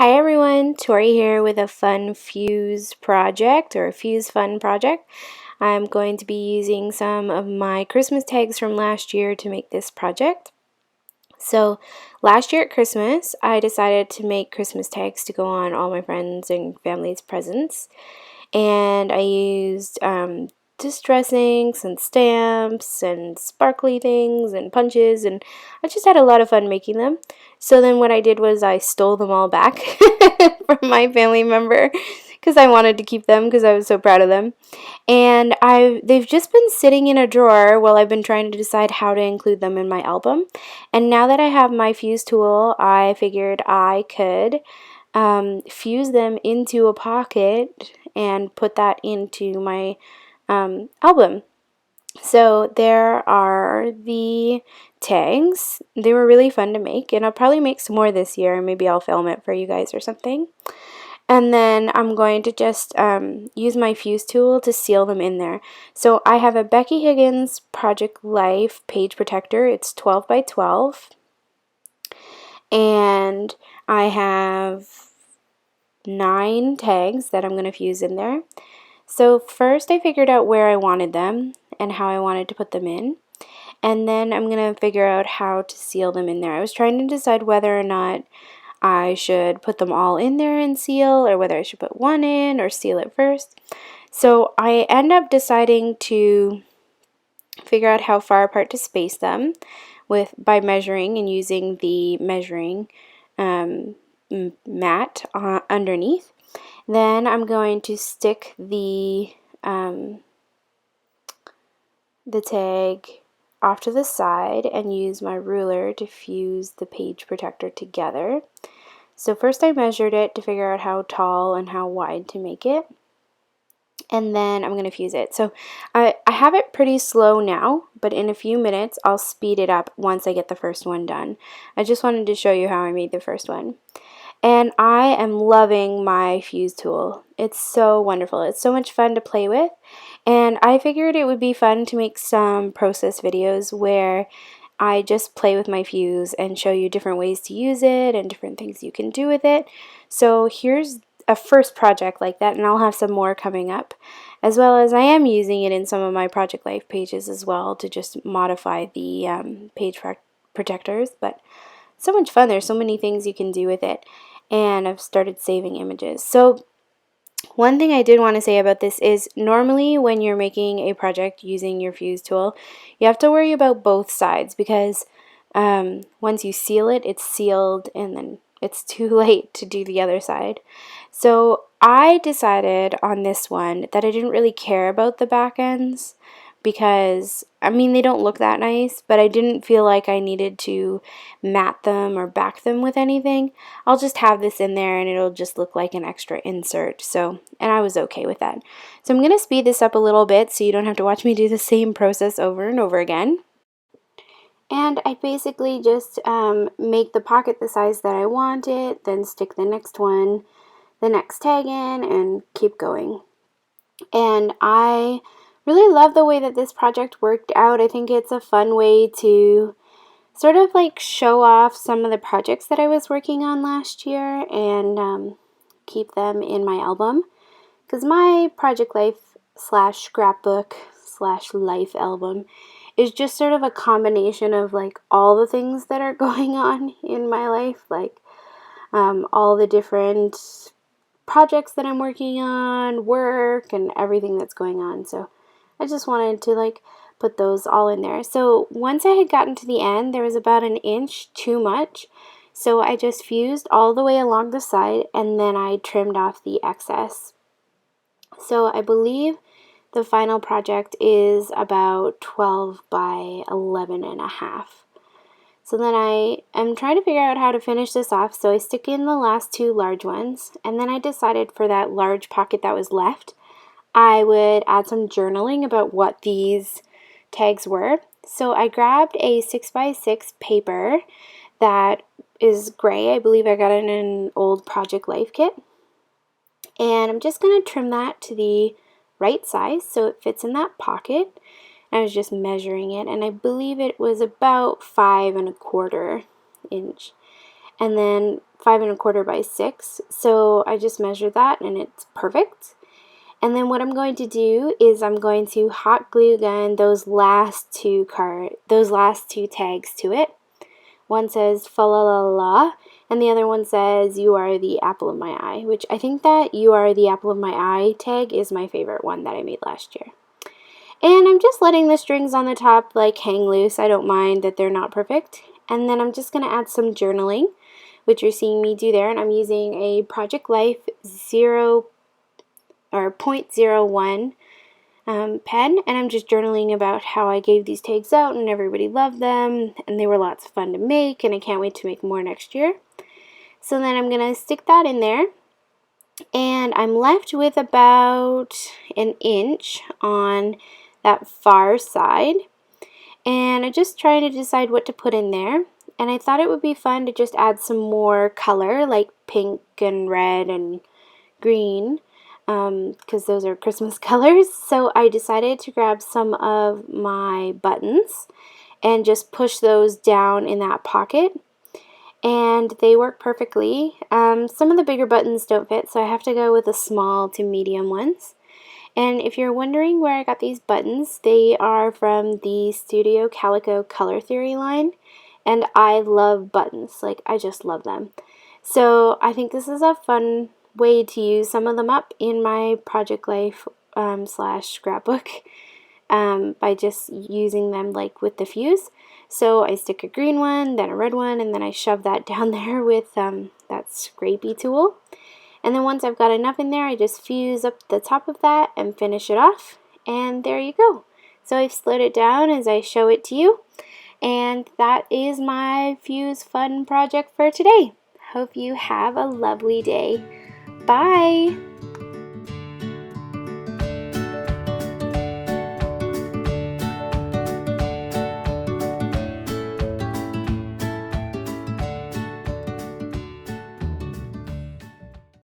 Hi everyone, Tori here with a fun fuse project or a fuse fun project. I'm going to be using some of my Christmas tags from last year to make this project. So last year at Christmas, I decided to make Christmas tags to go on all my friends and family's presents. And I used distress inks and stamps and sparkly things and punches, and I just had a lot of fun making them. So then what I did was I stole them all back from my family member because I wanted to keep them because I was so proud of them. And they've just been sitting in a drawer while I've been trying to decide how to include them in my album. And now that I have my fuse tool, I figured I could fuse them into a pocket and put that into my album. So there are the tags. They were really fun to make, and I'll probably make some more this year. Maybe I'll film it for you guys or something. And then I'm going to just use my fuse tool to seal them in there. So I have a Becky Higgins Project Life page protector. It's 12 by 12. And I have 9 tags that I'm going to fuse in there. So first I figured out where I wanted them and how I wanted to put them in. And then I'm going to figure out how to seal them in there. I was trying to decide whether or not I should put them all in there and seal, or whether I should put one in or seal it first. So I end up deciding to figure out how far apart to space them by measuring and using the measuring mat underneath. Then I'm going to stick the tag off to the side and use my ruler to fuse the page protector together. So first I measured it to figure out how tall and how wide to make it, and then I'm going to fuse it. So I have it pretty slow now, but in a few minutes I'll speed it up once I get the first one done. I just wanted to show you how I made the first one. And I am loving my fuse tool. It's so wonderful. It's so much fun to play with. And I figured it would be fun to make some process videos where I just play with my fuse and show you different ways to use it and different things you can do with it. So here's a first project like that, and I'll have some more coming up, as well as I am using it in some of my Project Life pages as well to just modify the page protectors. But so much fun. There's so many things you can do with it, and I've started saving images. So one thing I did want to say about this is normally when you're making a project using your fuse tool, you have to worry about both sides, because once you seal it, it's sealed and then it's too late to do the other side. So I decided on this one that I didn't really care about the back ends, because I mean, they don't look that nice, but I didn't feel like I needed to mat them or back them with anything. I'll just have this in there and it'll just look like an extra insert. So, and I was okay with that. So I'm going to speed this up a little bit so you don't have to watch me do the same process over and over again. And I basically just make the pocket the size that I want it, then stick the next one, the next tag in, and keep going. And I really love the way that this project worked out. I think it's a fun way to sort of like show off some of the projects that I was working on last year and keep them in my album. Because my Project Life / scrapbook / life album is just sort of a combination of like all the things that are going on in my life, like all the different projects that I'm working on, work, and everything that's going on. So I just wanted to like put those all in there. So once I had gotten to the end, there was about an inch too much. So I just fused all the way along the side, and then I trimmed off the excess. So I believe the final project is about 12 by 11 and a half. So then I am trying to figure out how to finish this off, so I stick in the last 2 large ones, and then I decided for that large pocket that was left, I would add some journaling about what these tags were. So I grabbed a 6x6 paper that is gray. I believe I got it in an old Project Life kit. And I'm just going to trim that to the right size so it fits in that pocket. I was just measuring it, and I believe it was about 5 1/4 inch. And then 5¼ by 6. So I just measured that and it's perfect. And then what I'm going to do is I'm going to hot glue gun those last two tags to it. One says fa la la la, and the other one says you are the apple of my eye, which I think that you are the apple of my eye tag is my favorite one that I made last year. And I'm just letting the strings on the top like hang loose. I don't mind that they're not perfect. And then I'm just going to add some journaling, which you're seeing me do there, and I'm using a Project Life 0.01 pen, and I'm just journaling about how I gave these tags out and everybody loved them and they were lots of fun to make, and I can't wait to make more next year. So then I'm going to stick that in there, and I'm left with about an inch on that far side, and I'm just trying to decide what to put in there. And I thought it would be fun to just add some more color like pink and red and green, because those are Christmas colors. So I decided to grab some of my buttons and just push those down in that pocket, and they work perfectly. Some of the bigger buttons don't fit, so I have to go with the small to medium ones. And if you're wondering where I got these buttons, they are from the Studio Calico Color Theory line, and I love buttons. Like, I just love them. So I think this is a fun way to use some of them up in my Project Life / scrapbook by just using them like with the fuse. So I stick a green one, then a red one, and then I shove that down there with that scrapey tool. And then once I've got enough in there, I just fuse up the top of that and finish it off. And there you go. So I've slid it down as I show it to you. And that is my fuse fun project for today. Hope you have a lovely day. Bye!